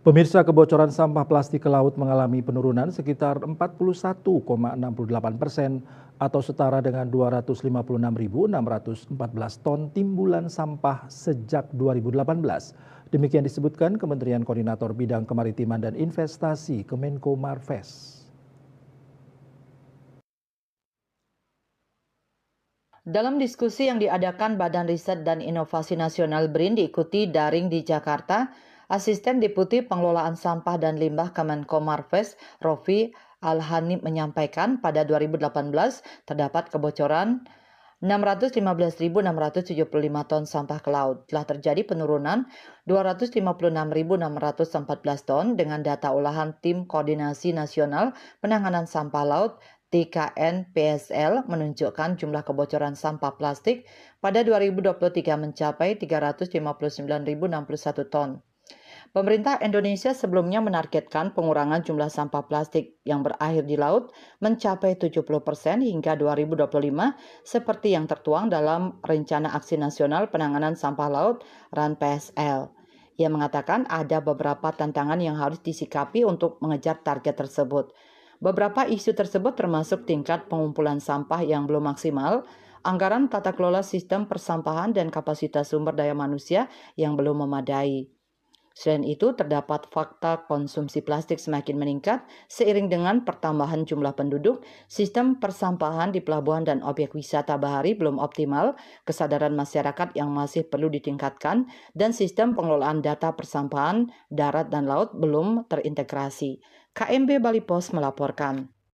Pemirsa, kebocoran sampah plastik ke laut mengalami penurunan sekitar 41,68% atau setara dengan 256.614 ton timbulan sampah sejak 2018. Demikian disebutkan Kementerian Koordinator Bidang Kemaritiman dan Investasi Kemenko Marves. Dalam diskusi yang diadakan Badan Riset dan Inovasi Nasional BRIN diikuti daring di Jakarta, Asisten Deputi Pengelolaan Sampah dan Limbah Kemenko Marves, Rofi Alhani menyampaikan pada 2018 terdapat kebocoran 615.675 ton sampah ke laut. Telah terjadi penurunan 256.614 ton dengan data olahan Tim Koordinasi Nasional Penanganan Sampah Laut TKN PSL menunjukkan jumlah kebocoran sampah plastik pada 2023 mencapai 359.061 ton. Pemerintah Indonesia sebelumnya menargetkan pengurangan jumlah sampah plastik yang berakhir di laut mencapai 70% hingga 2025 seperti yang tertuang dalam Rencana Aksi Nasional Penanganan Sampah Laut (RAN PSL). Ia mengatakan ada beberapa tantangan yang harus disikapi untuk mengejar target tersebut. Beberapa isu tersebut termasuk tingkat pengumpulan sampah yang belum maksimal, anggaran tata kelola sistem persampahan dan kapasitas sumber daya manusia yang belum memadai. Selain itu, terdapat fakta konsumsi plastik semakin meningkat seiring dengan pertambahan jumlah penduduk, sistem persampahan di pelabuhan dan objek wisata bahari belum optimal, kesadaran masyarakat yang masih perlu ditingkatkan, dan sistem pengelolaan data persampahan darat dan laut belum terintegrasi. KMB Bali Pos melaporkan.